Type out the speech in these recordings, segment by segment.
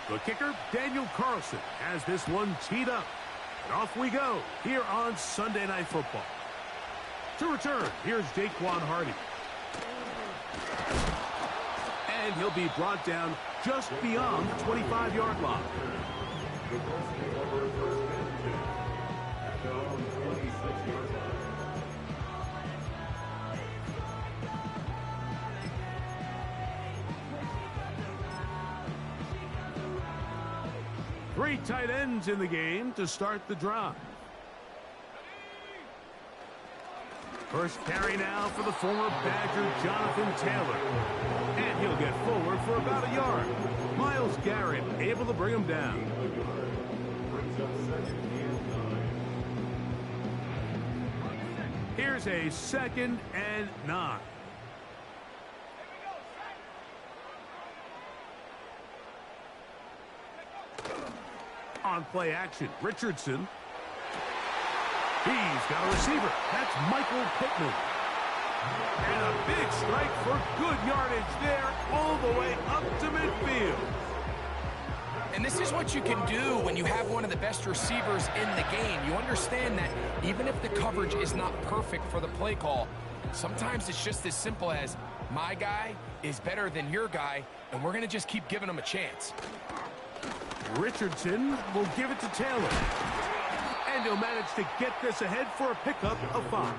The kicker, Daniel Carlson, has this one teed up. And off we go here on Sunday Night Football. To return, here's Jaquan Hardy. And he'll be brought down just beyond the 25-yard line. 3 tight ends in the game to start the drive. First carry now for the former Badger, Jonathan Taylor. And he'll get forward for about a yard. Myles Garrett able to bring him down. Here's a 2nd and 9. On play action, Richardson. He's got a receiver. That's Michael Pittman. And a big strike for good yardage there all the way up to midfield. And this is what you can do when you have one of the best receivers in the game. You understand that even if the coverage is not perfect for the play call, sometimes it's just as simple as my guy is better than your guy, and we're going to just keep giving him a chance. Richardson will give it to Taylor. And he'll manage to get this ahead for a pickup of 5.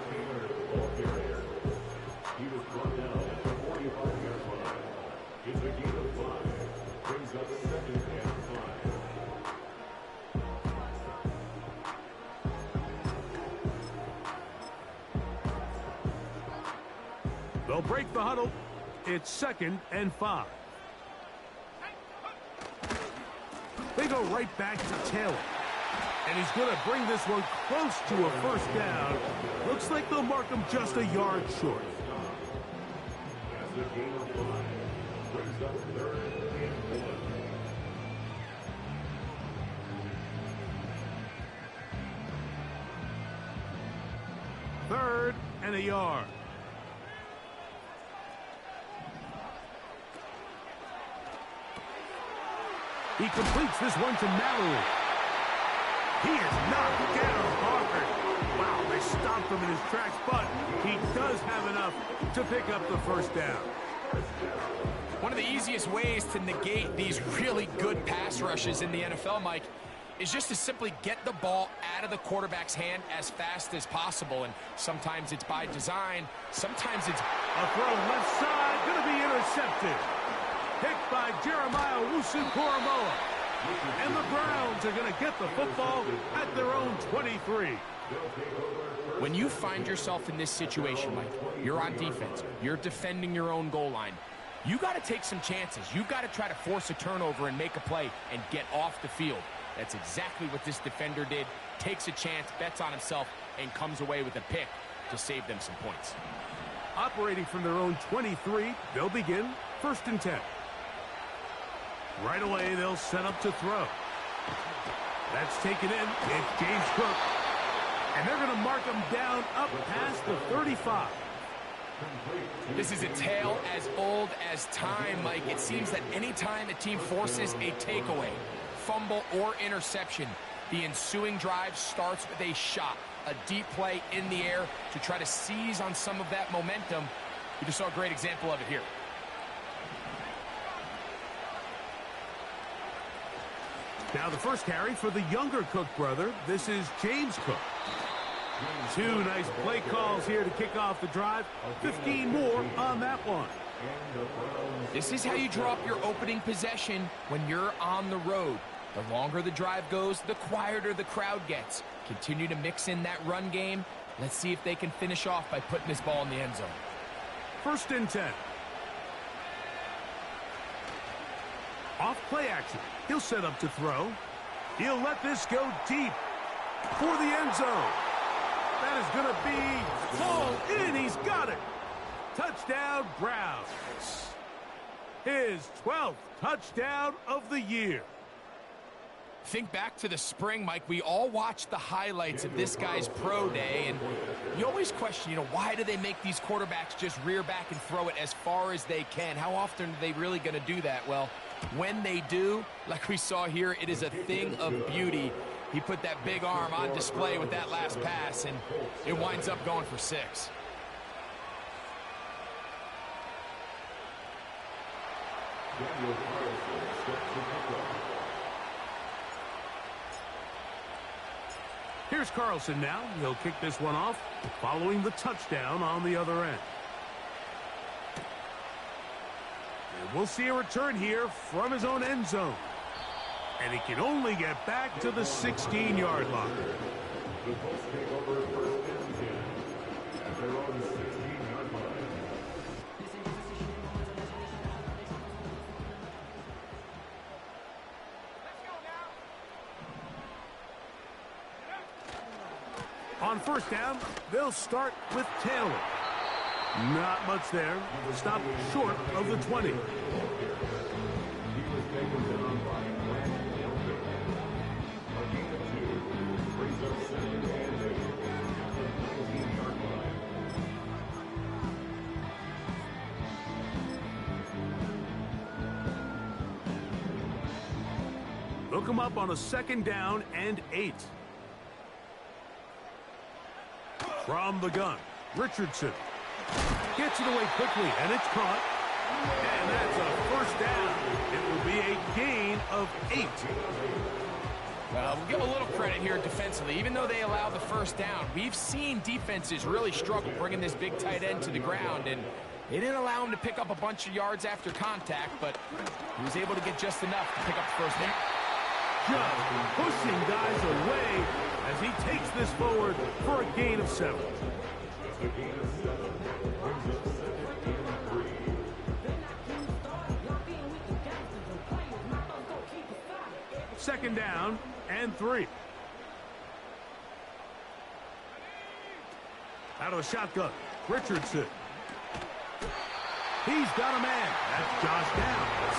They'll break the huddle. It's 2nd and 5. They go right back to Taylor. And he's going to bring this one close to a first down. Looks like they'll mark him just a yard short. Third and a yard. He completes this one to Mallory. He is knocked down hard. Wow, they stopped him in his tracks, but he does have enough to pick up the first down. One of the easiest ways to negate these really good pass rushes in the NFL, Mike, is just to simply get the ball out of the quarterback's hand as fast as possible. And sometimes it's by design. Sometimes it's a throw left side, going to be intercepted. Picked by Jeremiah Owusu-Koramoah. And the Browns are going to get the football at their own 23. When you find yourself in this situation, Mike, you're on defense. You're defending your own goal line. You got to take some chances. You've got to try to force a turnover and make a play and get off the field. That's exactly what this defender did. Takes a chance, bets on himself, and comes away with a pick to save them some points. Operating from their own 23, they'll begin 1st and 10. Right away, they'll set up to throw. That's taken in. It's James Cook. And they're going to mark him down up past the 35. This is a tale as old as time, Mike. It seems that any time a team forces a takeaway, fumble, or interception, the ensuing drive starts with a shot, a deep play in the air to try to seize on some of that momentum. We just saw a great example of it here. Now the first carry for the younger Cook brother. This is James Cook. 2 nice play calls here to kick off the drive. 15 more on that one. This is how you draw up your opening possession when you're on the road. The longer the drive goes, the quieter the crowd gets. Continue to mix in that run game. Let's see if they can finish off by putting this ball in the end zone. 1st and 10. Off play action. He'll set up to throw. He'll let this go deep for the end zone. That is going to be hauled in. He's got it. Touchdown, Browns. His 12th touchdown of the year. Think back to the spring, Mike. We all watched the highlights of this guy's pro day, and you always question, why do they make these quarterbacks just rear back and throw it as far as they can? How often are they really going to do that? Well, When they do, like we saw here, it is a thing of beauty. He put that big arm on display with that last pass, and it winds up going for 6. Here's Carlson now. He'll kick this one off, following the touchdown on the other end. And we'll see a return here from his own end zone. And he can only get back to the 16-yard line. The Colts take over first and 10 at their own 16-yard line. On first down, they'll start with Taylor. Not much there. Stop short of the 20. Look him up on a 2nd down and 8. From the gun, Richardson gets it away quickly, and it's caught. And that's a first down. It will be a gain of 8. Well, we'll give a little credit here defensively. Even though they allow the first down, we've seen defenses really struggle bringing this big tight end to the ground, and they didn't allow him to pick up a bunch of yards after contact, but he was able to get just enough to pick up the first down. Just pushing guys away as he takes this forward for a gain of 7. Second down and 3. Out of the shotgun, Richardson. He's got a man. That's Josh Downs.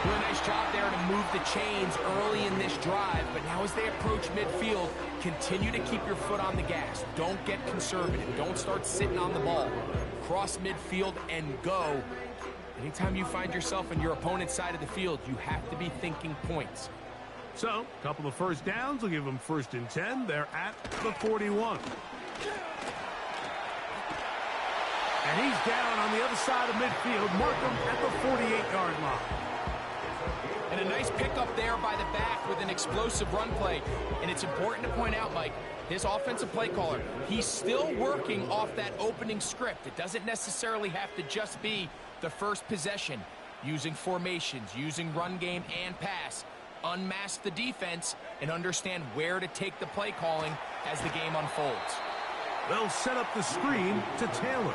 Doing a nice job there to move the chains early in this drive, but now as they approach midfield, continue to keep your foot on the gas. Don't get conservative. Don't start sitting on the ball. Cross midfield and go. Anytime you find yourself on your opponent's side of the field, you have to be thinking points. So, a couple of first downs will give them 1st and 10. They're at the 41. And he's down on the other side of midfield. Mark him at the 48-yard line. And a nice pickup there by the back with an explosive run play. And it's important to point out, Mike, this offensive play caller, he's still working off that opening script. It doesn't necessarily have to just be the first possession. Using formations, using run game and pass. Unmask the defense and understand where to take the play calling as the game unfolds. They'll set up the screen to Taylor.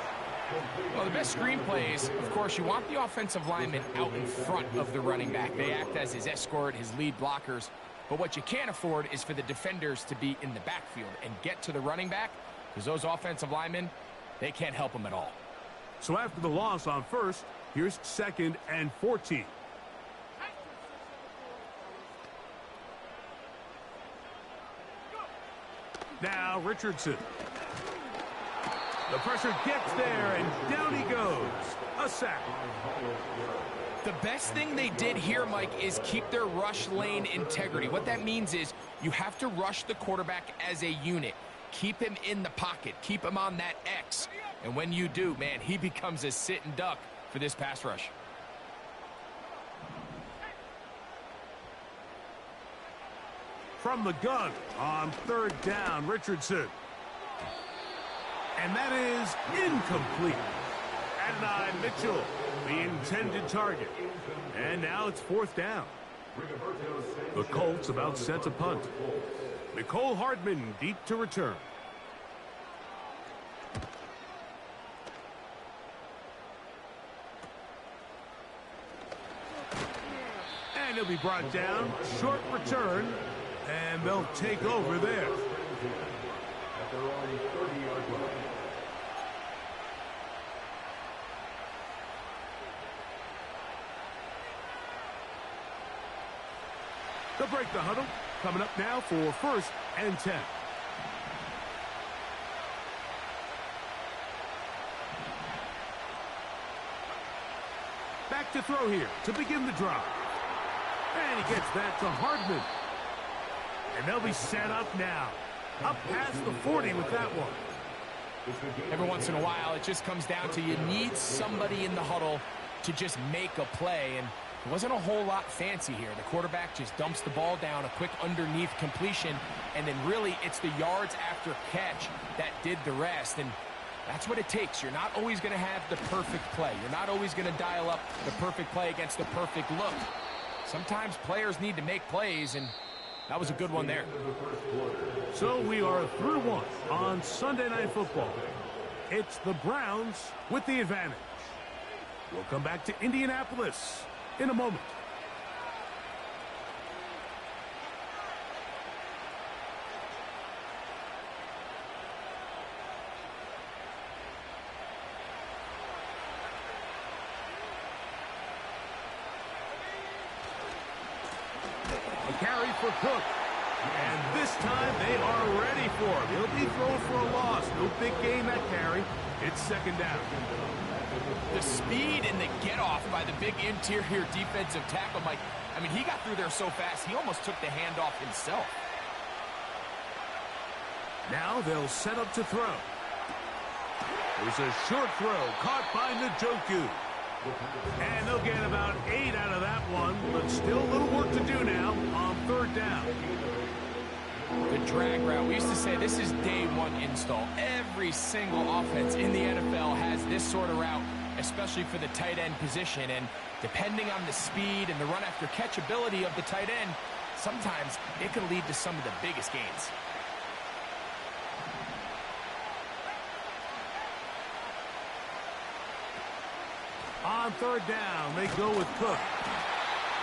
Well, the best screen plays, of course, you want the offensive lineman out in front of the running back. They act as his escort, his lead blockers. But what you can't afford is for the defenders to be in the backfield and get to the running back, because those offensive linemen, they can't help them at all. So after the loss on first, here's 2nd and 14. Now Richardson. The pressure gets there, and down he goes. A sack. The best thing they did here, Mike, is keep their rush lane integrity. What that means is you have to rush the quarterback as a unit. Keep him in the pocket. Keep him on that X. And when you do, man, he becomes a sitting duck for this pass rush. From the gun on 3rd down, Richardson. And that is incomplete. Adonai Mitchell, the intended target. And now it's 4th down. The Colts about set to punt. Nicole Hardman deep to return. And he'll be brought down. Short return. And they'll take over there. They'll break the huddle. Coming up now for 1st and 10. Back back to throw here to begin the drive. And he gets that to Hardman. And they'll be set up now. Up past the 40 with that one. Every once in a while, it just comes down to you need somebody in the huddle to just make a play. And it wasn't a whole lot fancy here. The quarterback just dumps the ball down, a quick underneath completion, and then really it's the yards after catch that did the rest. And that's what it takes. You're not always going to have the perfect play. You're not always going to dial up the perfect play against the perfect look. Sometimes players need to make plays, and that was a good one there. So we are through one on Sunday Night Football. It's the Browns with the advantage. We'll come back to Indianapolis in a moment. A carry for Cook. And this time they are ready for him. He'll be thrown for a loss. No big gain that carry. It's second down. The speed and the get-off by the big interior defensive tackle, Mike. I mean, he got through there so fast, he almost took the handoff himself. Now they'll set up to throw. There's a short throw caught by Njoku. And they'll get about 8 out of that one, but still a little work to do now on third down. The drag route. We used to say this is day one install. Every single offense in the NFL has this sort of route, especially for the tight end position. And depending on the speed and the run after catch ability of the tight end, sometimes it can lead to some of the biggest gains. On third down, they go with Cook.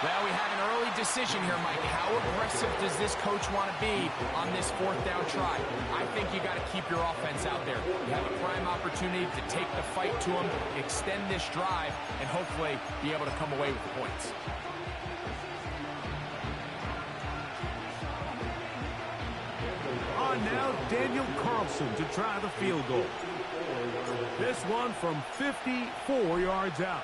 Well, we have an early decision here, Mike. How aggressive does this coach want to be on this fourth down try? I think you got to keep your offense out there. You have a prime opportunity to take the fight to them, extend this drive, and hopefully be able to come away with the points. On now, Daniel Carlson to try the field goal. This one from 54 yards out.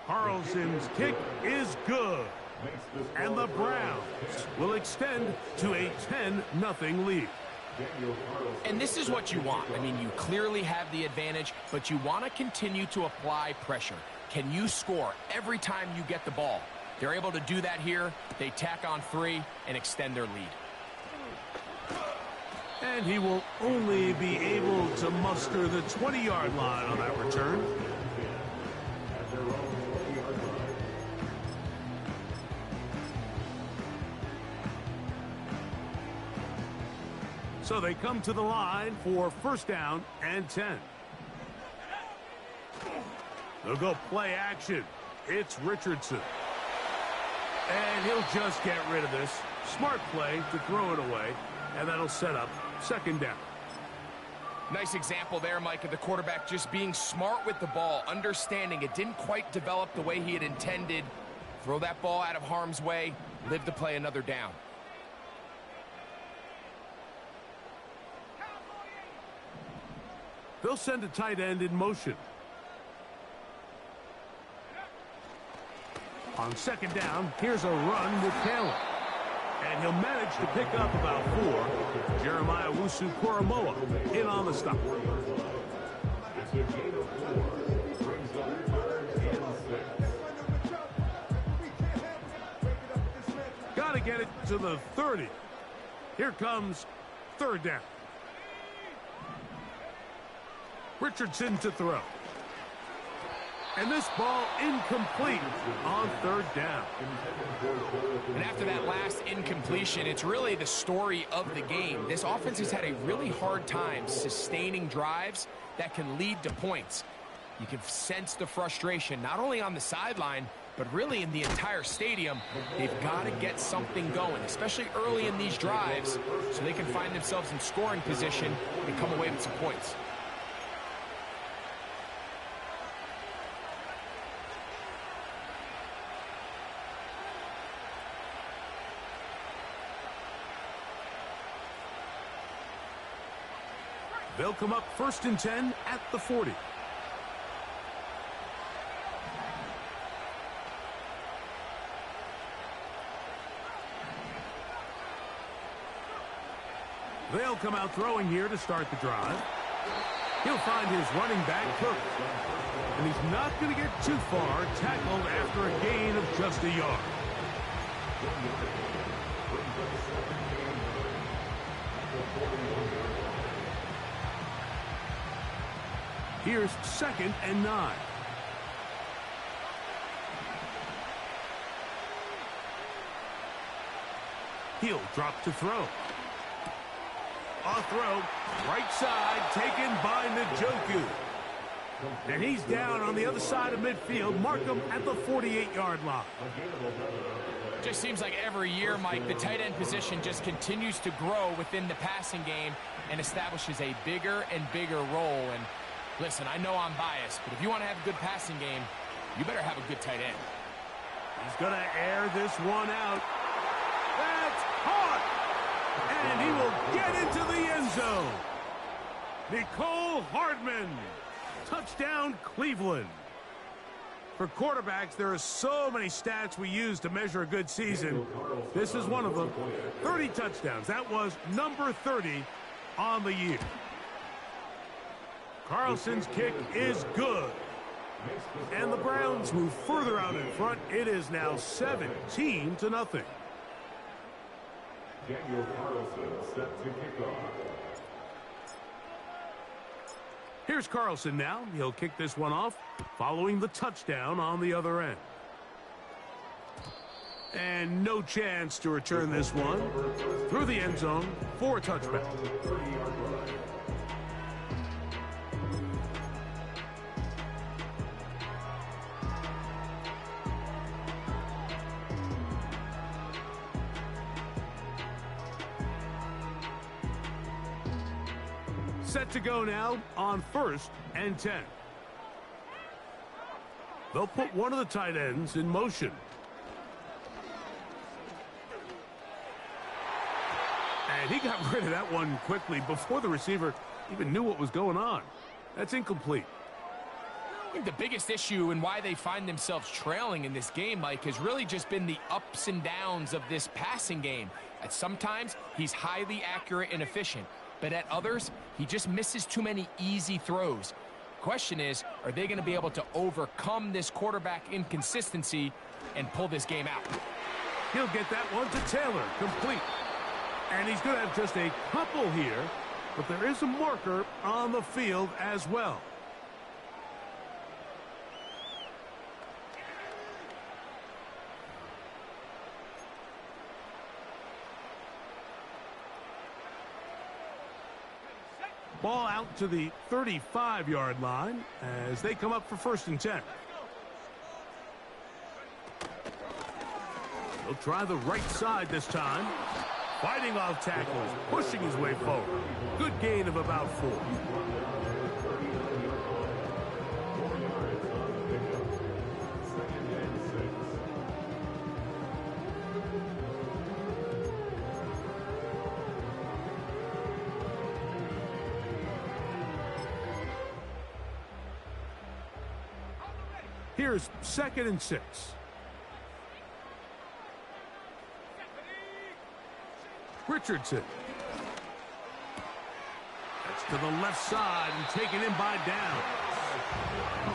Carlson's kick is good. And the Browns will extend to a 10-0 lead. And this is what you want. I mean, you clearly have the advantage, but you want to continue to apply pressure. Can you score every time you get the ball? They're able to do that here. They tack on 3 and extend their lead. And he will only be able to muster the 20-yard line on that return. So they come to the line for first down and 10. They'll go play action. It's Richardson. And he'll just get rid of this. Smart play to throw it away. And that'll set up second down. Nice example there, Mike, of the quarterback just being smart with the ball, understanding it didn't quite develop the way he had intended. Throw that ball out of harm's way, live to play another down. They'll send a tight end in motion. On second down, here's a run with Taylor. And he'll manage to pick up about 4. Jeremiah Wusu-Koramoah in on the stop. Got to get it to the 30. Here comes third down. Richardson to throw. And this ball incomplete on third down. And after that last incompletion, it's really the story of the game. This offense has had a really hard time sustaining drives that can lead to points. You can sense the frustration, not only on the sideline, but really in the entire stadium. They've got to get something going, especially early in these drives, so they can find themselves in scoring position and come away with some points. They'll come up first and 10 at the 40. They'll come out throwing here to start the drive. He'll find his running back, Cook. And he's not going to get too far, tackled after a gain of just a yard. Here's 2nd and 9. He'll drop to throw. A throw, right side, taken by Njoku. And he's down on the other side of midfield. Mark him at the 48-yard line. Just seems like every year, Mike, the tight end position just continues to grow within the passing game and establishes a bigger and bigger role. And listen, I know I'm biased, but if you want to have a good passing game, you better have a good tight end. He's going to air this one out. That's caught! And he will get into the end zone. Nicole Hardman. Touchdown, Cleveland. For quarterbacks, there are so many stats we use to measure a good season. This is one of them. 30 touchdowns. That was number 30 on the year. Carlson's kick is good. And the Browns move further out in front. It is now 17-0. Daniel Carlson set to kick off. Here's Carlson now. He'll kick this one off, following the touchdown on the other end. And no chance to return this one through the end zone for a touchback. Set to go now on 1st and 10. They'll put one of the tight ends in motion. And he got rid of that one quickly before the receiver even knew what was going on. That's incomplete. I think the biggest issue and why they find themselves trailing in this game, Mike, has really just been the ups and downs of this passing game. At sometimes, he's highly accurate and efficient. But at others, he just misses too many easy throws. Question is, are they going to be able to overcome this quarterback inconsistency and pull this game out? He'll get that one to Taylor, complete. And he's going to have just a couple here, but there is a marker on the field as well. Ball out to the 35-yard line as they come up for 1st and 10. He'll try the right side this time. Fighting off tackles, pushing his way forward. Good gain of about 4. Here's 2nd and 6. Richardson. That's to the left side and taken in by Down.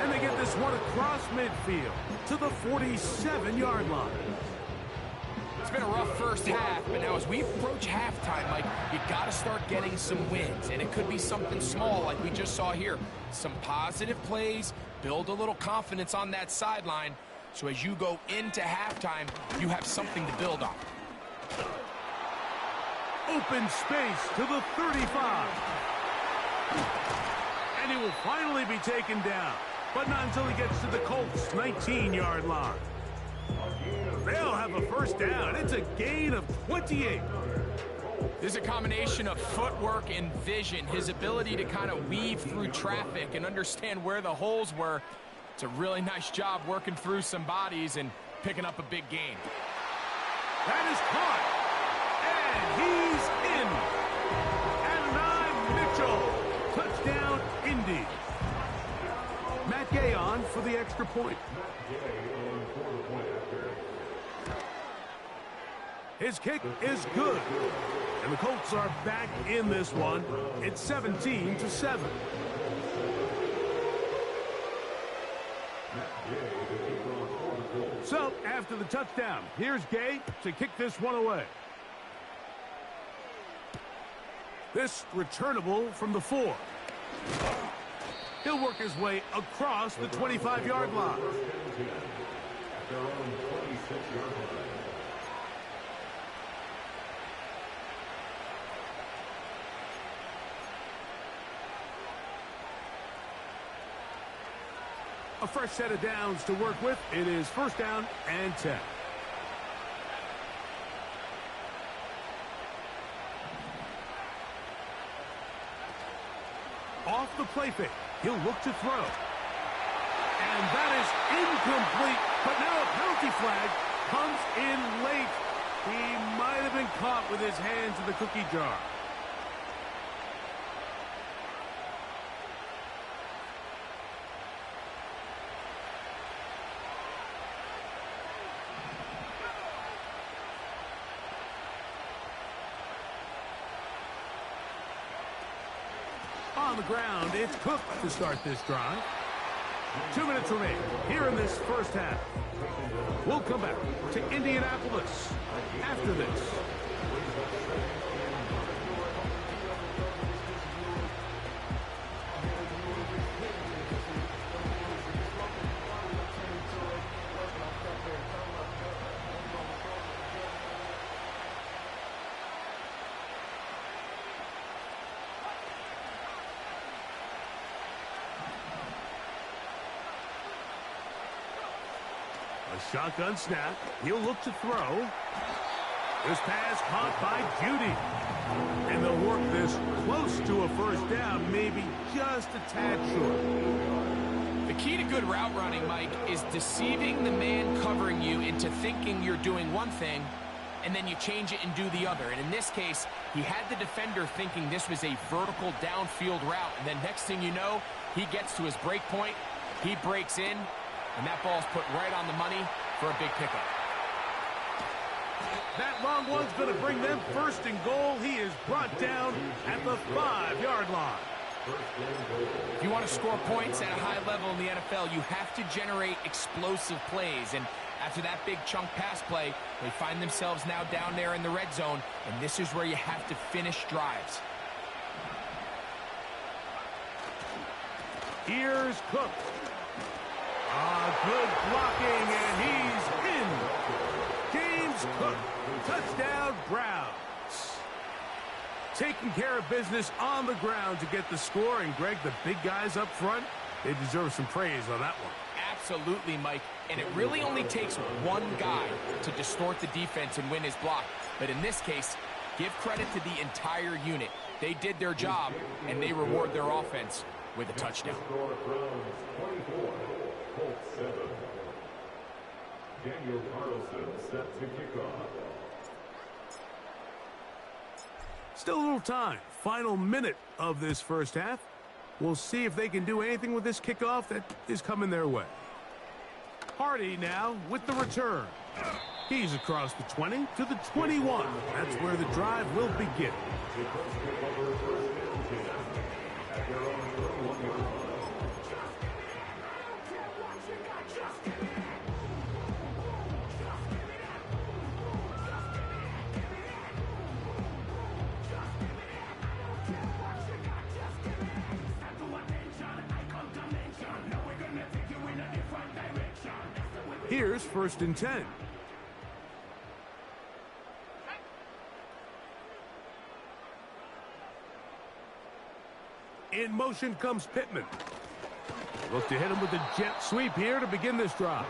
And they get this one across midfield to the 47-yard line. It's been a rough first half, but now as we approach halftime, Mike, you got to start getting some wins. And it could be something small like we just saw here. Some positive plays, build a little confidence on that sideline. So as you go into halftime, you have something to build on. Open space to the 35. And he will finally be taken down. But not until he gets to the Colts' 19-yard line. They'll have a 1st down. It's a gain of 28. There's a combination of footwork and vision. His ability to kind of weave through traffic and understand where the holes were. It's a really nice job working through some bodies and picking up a big gain. That is caught. And he's in. Adonai Mitchell. Touchdown, Indy. Matt Gay on for the extra point. His kick is good. And the Colts are back in this one. It's 17-7. So, after the touchdown, here's Gay to kick this one away. This returnable from the 4. He'll work his way across the 25-yard line. A fresh set of downs to work with. It is first down and 10. Off the play fake. He'll look to throw. And that is incomplete. But now a penalty flag comes in late. He might have been caught with his hands in the cookie jar. On the ground, it's Cook to start this drive. 2 minutes remain here in this first half. We'll come back to Indianapolis after this. A shotgun snap. He'll look to throw. This pass caught by Judy. And they'll work this close to a first down, maybe just a tad short. The key to good route running, Mike, is deceiving the man covering you into thinking you're doing one thing, and then you change it and do the other. And in this case, he had the defender thinking this was a vertical downfield route. And then next thing you know, he gets to his break point, he breaks in, and that ball's put right on the money for a big pickup. That long one's going to bring them first and goal. He is brought down at the 5-yard line. If you want to score points at a high level in the NFL, you have to generate explosive plays. And after that big chunk pass play, they find themselves now down there in the red zone. And this is where you have to finish drives. Here's Cook. Good blocking, and he's in. James Cook, touchdown Browns. Taking care of business on the ground to get the score, and Greg, the big guys up front, they deserve some praise on that one. Absolutely, Mike, and it really only takes one guy to distort the defense and win his block. But in this case, give credit to the entire unit. They did their job, and they reward their offense with a touchdown. Daniel Carlson set to kick off. Still a little time. Final minute of this first half. We'll see if they can do anything with this kickoff that is coming their way. Hardy now with the return. He's across the 20 to the 21. That's where the drive will begin. Here's first and 10. In motion comes Pittman. Look to hit him with the jet sweep here to begin this drive.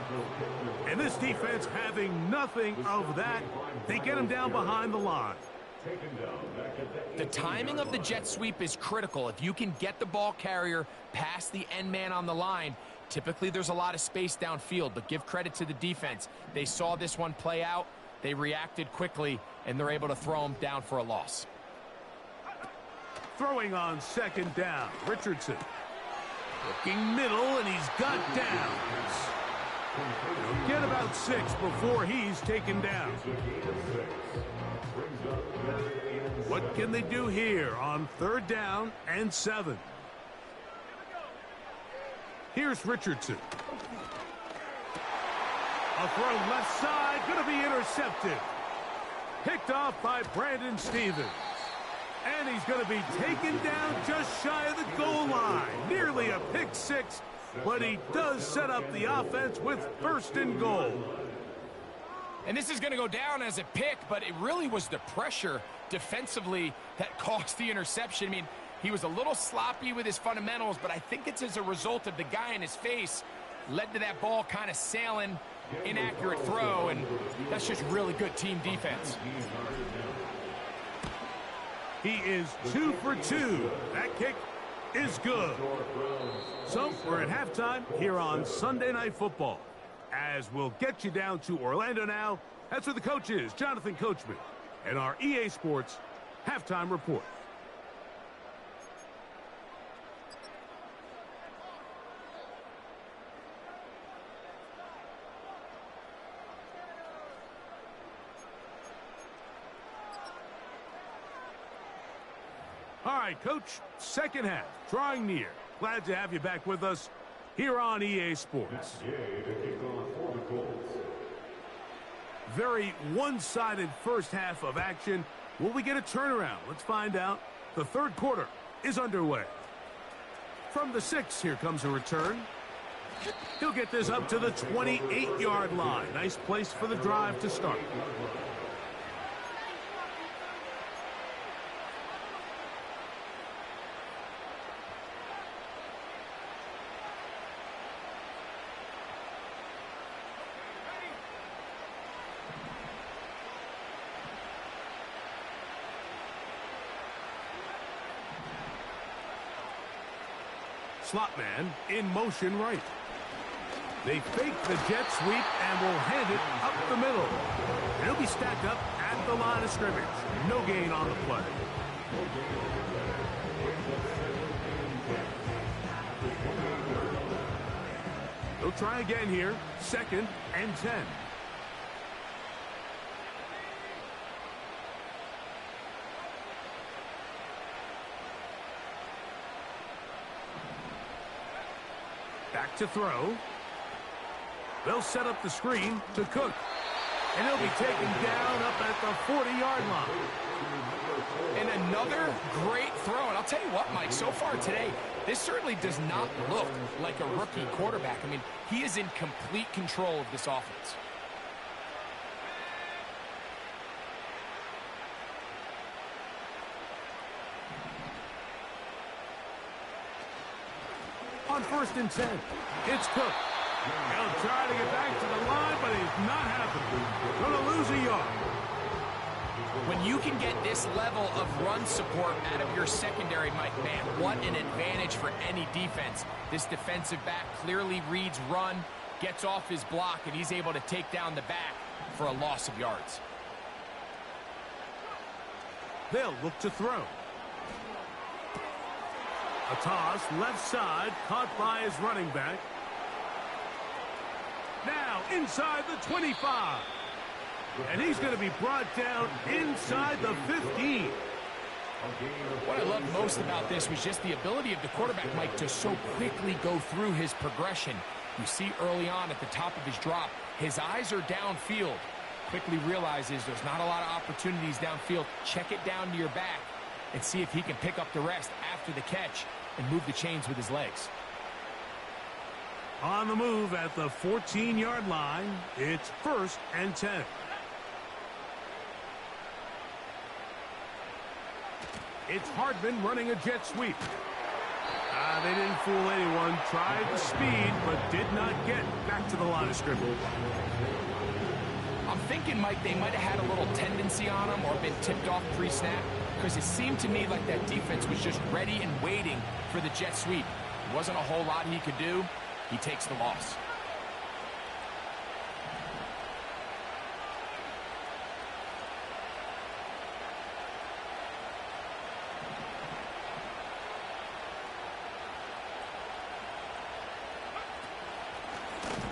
And this defense having nothing of that, they get him down behind the line. The timing of the jet sweep is critical. If you can get the ball carrier past the end man on the line, typically there's a lot of space downfield, but give credit to the defense. They saw this one play out, they reacted quickly, and they're able to throw him down for a loss. Throwing on second down, Richardson. Looking middle, and he's got downs. Get about 6 before he's taken down. What can they do here on 3rd down and 7? Here's Richardson. A throw left side, going to be intercepted. Picked off by Brandon Stevens. And he's going to be taken down just shy of the goal line. Nearly a pick 6, but he does set up the offense with 1st and goal. And this is going to go down as a pick, but it really was the pressure defensively that caused the interception. I mean, he was a little sloppy with his fundamentals, but I think it's as a result of the guy in his face led to that ball kind of sailing, inaccurate throw, and that's just really good team defense. He is 2 for 2. That kick is good. So we're at halftime here on Sunday Night Football. As we'll get you down to Orlando now, that's where the coach is, Jonathan Coachman, and our EA Sports halftime report. All right, Coach, second half, drawing near. Glad to have you back with us here on EA Sports. Very one-sided first half of action. Will we get a turnaround? Let's find out. The 3rd quarter is underway. From the 6, here comes a return. He'll get this up to the 28-yard line. Nice place for the drive to start. Slot man in motion right. They fake the jet sweep and will hand it up the middle. He'll be stacked up at the line of scrimmage. No gain on the play. They'll try again here. 2nd and 10. Back to throw. They'll set up the screen to Cook. And he'll be taken down up at the 40-yard line. And another great throw. And I'll tell you what, Mike, so far today, this certainly does not look like a rookie quarterback. I mean, he is in complete control of this offense. On 1st and 10, it's Cook. He'll try to get back to the line, but he's not happening. Going to lose a yard. When you can get this level of run support out of your secondary, Mike, man, what an advantage for any defense. This defensive back clearly reads run, gets off his block, and he's able to take down the back for a loss of yards. They'll look to throw. A toss, left side, caught by his running back. Now inside the 25. And he's going to be brought down inside the 15. What I loved most about this was just the ability of the quarterback, Mike, to so quickly go through his progression. You see early on at the top of his drop, his eyes are downfield. Quickly realizes there's not a lot of opportunities downfield. Check it down to your back and see if he can pick up the rest after the catch and move the chains with his legs. On the move at the 14-yard line, it's 1st and 10. It's Hardman running a jet sweep. They didn't fool anyone. Tried the speed, but did not get back to the line of scrimmage. I'm thinking, Mike, they might have had a little tendency on him or been tipped off pre-snap, because it seemed to me like that defense was just ready and waiting for the jet sweep. There wasn't a whole lot he could do. He takes the loss.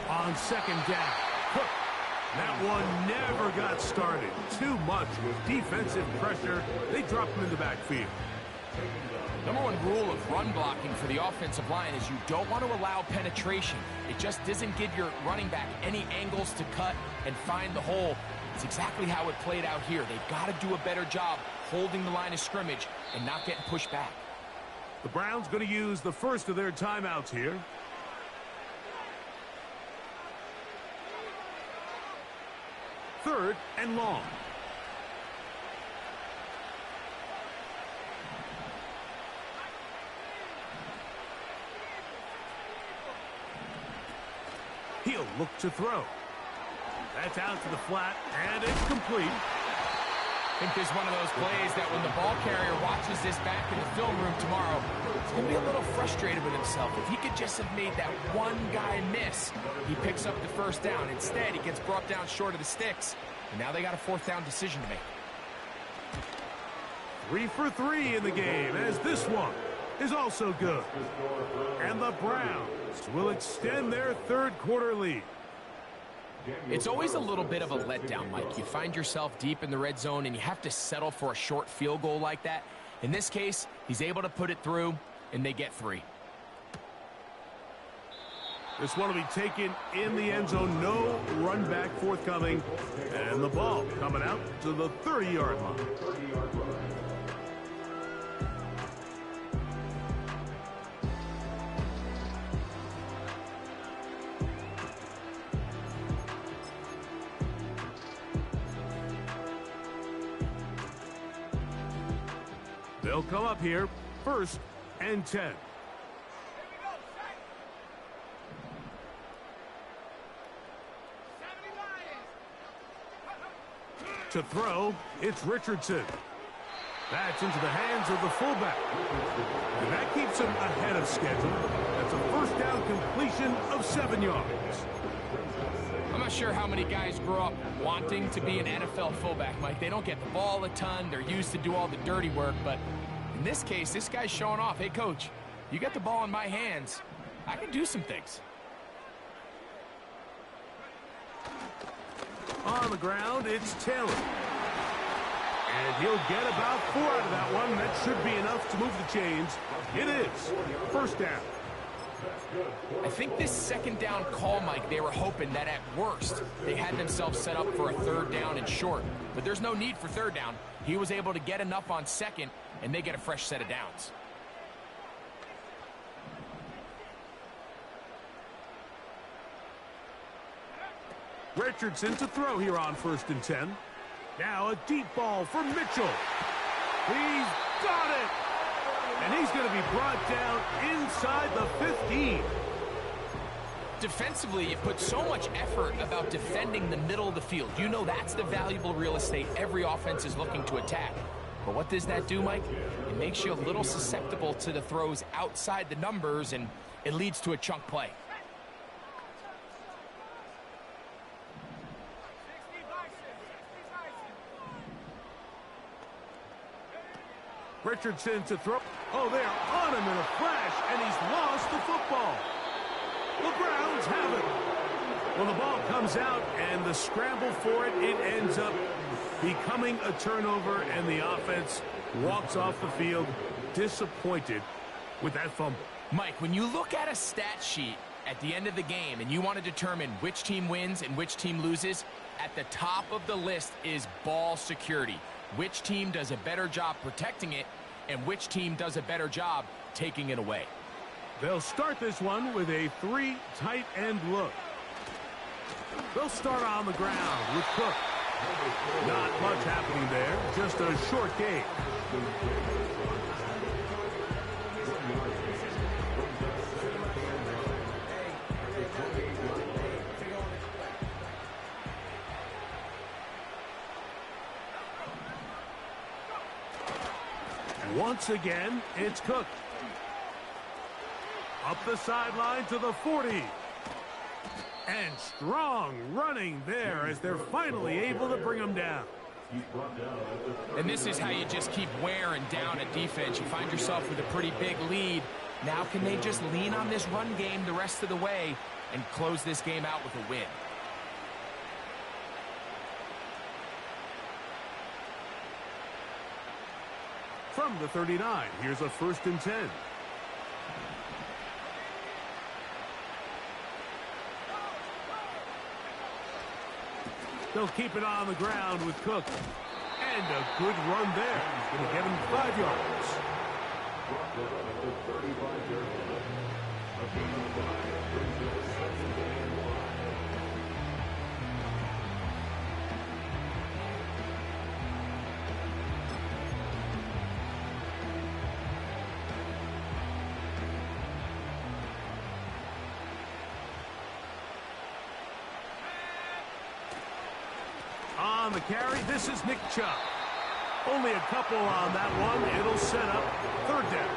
On 2nd down, That one never got started. Too much defensive pressure. They dropped him in the backfield. Number one rule of run blocking for the offensive line is you don't want to allow penetration. It just doesn't give your running back any angles to cut and find the hole. It's exactly how it played out here. They've got to do a better job holding the line of scrimmage and not getting pushed back. The Browns going to use the first of their timeouts here. Third and long. He'll look to throw. That's out to the flat, and it's complete. I think this is one of those plays that when the ball carrier watches this back in the film room tomorrow, he's going to be a little frustrated with himself. If he could just have made that one guy miss, he picks up the first down. Instead, he gets brought down short of the sticks, and now they got a fourth down decision to make. 3 for 3 in the game, as this one is also good. And the Browns will extend their third quarter lead. It's always a little bit of a letdown, Mike. You find yourself deep in the red zone, and you have to settle for a short field goal like that. In this case, he's able to put it through, and they get 3. This one will be taken in the end zone. No run back forthcoming. And the ball coming out to the 30-yard line. They'll come up here, 1st and 10. To throw, it's Richardson. That's into the hands of the fullback. And that keeps him ahead of schedule. That's a first down completion of 7 yards. I'm not sure how many guys grow up wanting to be an NFL fullback, Mike. They don't get the ball a ton. They're used to do all the dirty work. But in this case, this guy's showing off. Hey, coach, you got the ball in my hands. I can do some things. On the ground, it's Taylor. And he'll get about 4 out of that one. That should be enough to move the chains. It is first down. I think this second down call, Mike, they were hoping that at worst they had themselves set up for a third down and short. But there's no need for third down. He was able to get enough on second, and they get a fresh set of downs. Richardson to throw here on 1st and 10. Now a deep ball for Mitchell. He's got it! And he's going to be brought down inside the 15. Defensively, you put so much effort about defending the middle of the field. You know that's the valuable real estate every offense is looking to attack. But what does that do, Mike? It makes you a little susceptible to the throws outside the numbers, and it leads to a chunk play. Richardson to throw. Oh, they're on him in a flash, and he's lost the football. The Browns have it. Well, the ball comes out, and the scramble for it, it ends up becoming a turnover, and the offense walks off the field disappointed with that fumble. Mike, when you look at a stat sheet at the end of the game and you want to determine which team wins and which team loses, at the top of the list is ball security. Which team does a better job protecting it, and which team does a better job taking it away. They'll start this one with a 3 tight end look. They'll start on the ground with Cook. Not much happening there, just a short game. Once again, it's Cook. Up the sideline to the 40. And strong running there as they're finally able to bring him down. And this is how you just keep wearing down a defense. You find yourself with a pretty big lead. Now can they just lean on this run game the rest of the way and close this game out with a win? from the 39. Here's a 1st and 10. They'll keep it on the ground with Cook. And a good run there. Going to get him 5 yards. On the carry, this is Nick Chubb. Only a couple on that one. It'll set up 3rd down.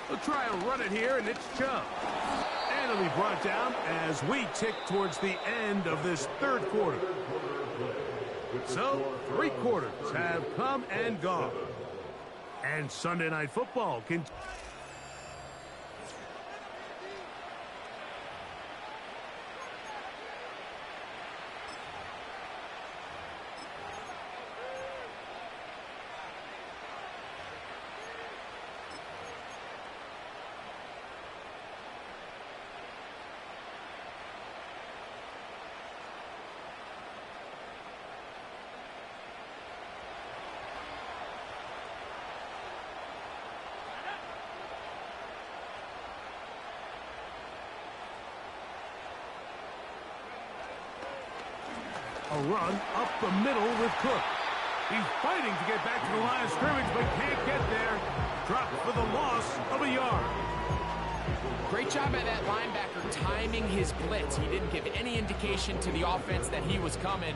They'll try and run it here, and it's Chubb. And it'll be brought down as we tick towards the end of this 3rd quarter. So, 3 quarters have come and gone. And Sunday Night Football can... A run up the middle with Cook. He's fighting to get back to the line of scrimmage, but can't get there. Dropped for the loss of a yard. Great job by that linebacker timing his blitz. He didn't give any indication to the offense that he was coming,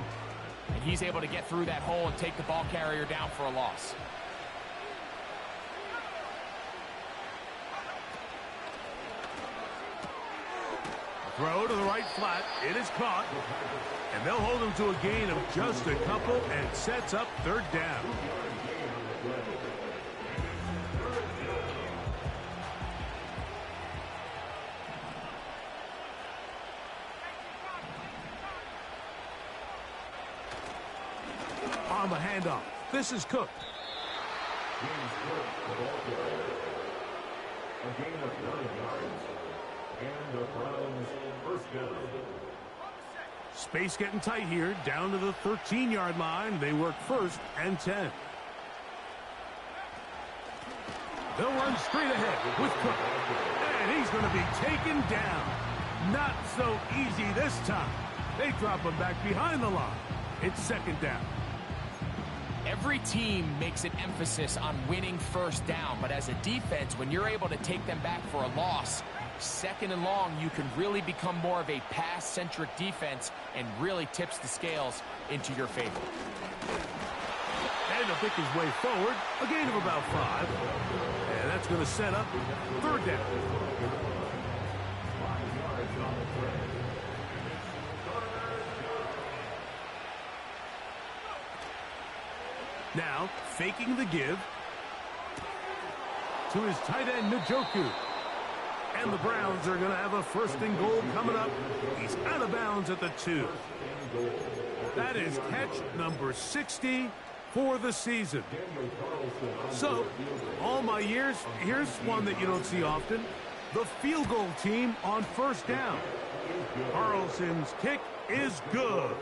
and he's able to get through that hole and take the ball carrier down for a loss. Throw to the right flat. It is caught. And they'll hold him to a gain of just a couple and sets up 3rd down. On the handoff, this is Cook. A gain of 9 yards. And the Browns' 1st down. Space getting tight here, down to the 13-yard line. They work 1st and 10. They'll run straight ahead with Cook. And he's going to be taken down. Not so easy this time. They drop him back behind the line. It's 2nd down. Every team makes an emphasis on winning 1st down, but as a defense, when you're able to take them back for a loss, 2nd and long, you can really become more of a pass-centric defense and really tips the scales into your favor. And he'll pick his way forward, a gain of about 5. And that's going to set up 3rd down. Now, faking the give to his tight end, Njoku. And the Browns are going to have a 1st and goal coming up. He's out of bounds at the 2. That is catch number 60 for the season. So, all my years, here's one that you don't see often. The field goal team on 1st down. Carlson's kick is good.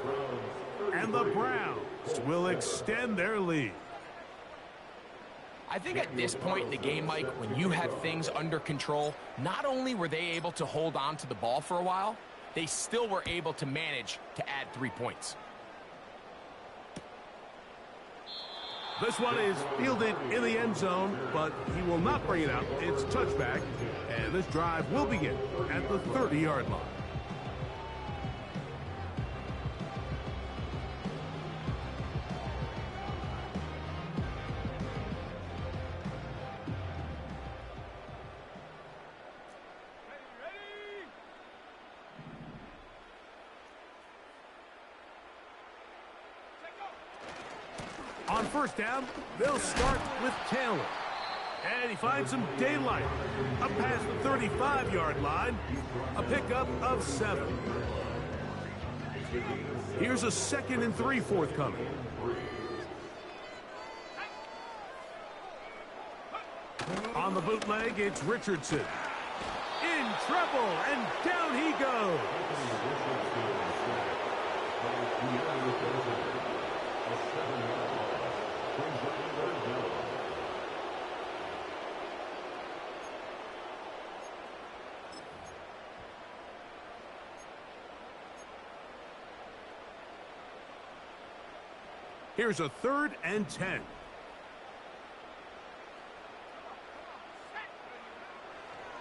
And the Browns will extend their lead. I think at this point in the game, Mike, when you have things under control, not only were they able to hold on to the ball for a while, they still were able to manage to add 3 points. This one is fielded in the end zone, but he will not bring it out. It's touchback, and this drive will begin at the 30-yard line. On 1st down, they'll start with Taylor. And he finds some daylight. Up past the 35-yard line. A pickup of 7. Here's a 2nd and 3 forthcoming. On the bootleg, it's Richardson. In trouble, and down he goes. Here's a 3rd and 10.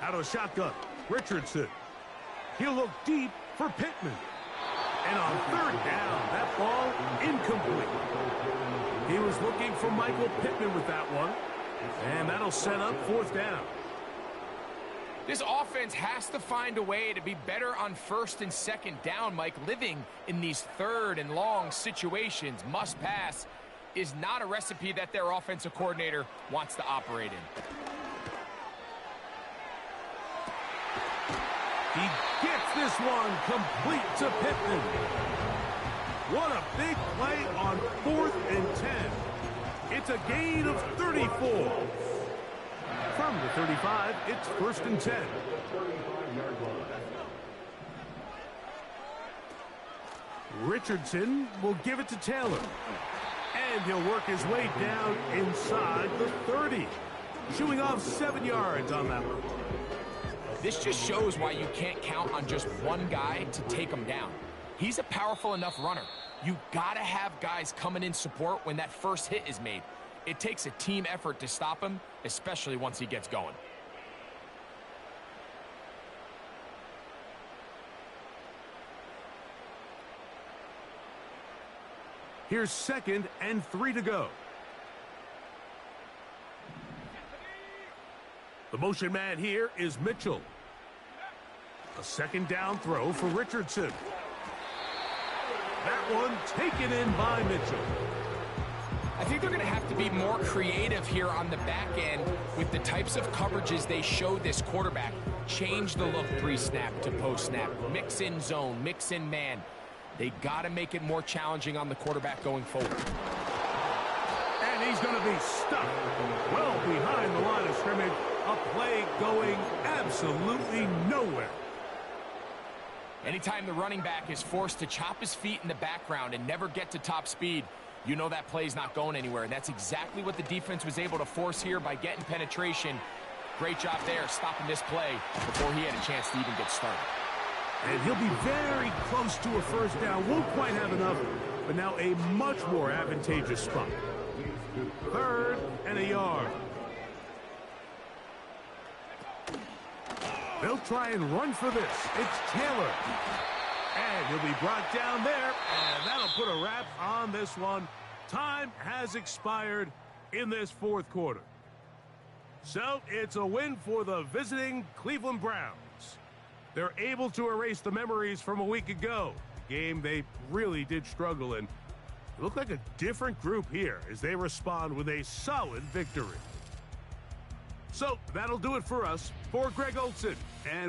Out of the shotgun, Richardson. He'll look deep for Pittman. And on 3rd down, that ball incomplete. He was looking for Michael Pittman with that one. And that'll set up 4th down. This offense has to find a way to be better on 1st and 2nd down, Mike. Living in these 3rd and long situations, must pass, is not a recipe that their offensive coordinator wants to operate in. He gets this one complete to Pittman. What a big play on 4th and 10. It's a gain of 34. From the 35, it's 1st and 10. Richardson will give it to Taylor. And he'll work his way down inside the 30. Shooing off 7 yards on that one. This just shows why you can't count on just one guy to take him down. He's a powerful enough runner. You gotta have guys coming in support when that first hit is made. It takes a team effort to stop him, especially once he gets going. Here's 2nd and 3 to go. The motion man here is Mitchell. A 2nd down throw for Richardson. That one taken in by Mitchell. I think they're going to have to be more creative here on the back end with the types of coverages they show this quarterback. Change the look pre-snap to post-snap. Mix in zone, mix in man. They got to make it more challenging on the quarterback going forward. And he's going to be stuck well behind the line of scrimmage. A play going absolutely nowhere. Anytime the running back is forced to chop his feet in the background and never get to top speed, you know that play's not going anywhere. And that's exactly what the defense was able to force here by getting penetration. Great job there stopping this play before he had a chance to even get started. And he'll be very close to a 1st down. Won't quite have enough, but now a much more advantageous spot. 3rd and a yard. They'll try and run for this. It's Taylor. And he'll be brought down there, and that'll put a wrap on this one. Time has expired in this 4th quarter. So it's a win for the visiting Cleveland Browns. They're able to erase the memories from a week ago. A game they really did struggle in. It looked like a different group here as they respond with a solid victory. So that'll do it for us. For Greg Olson and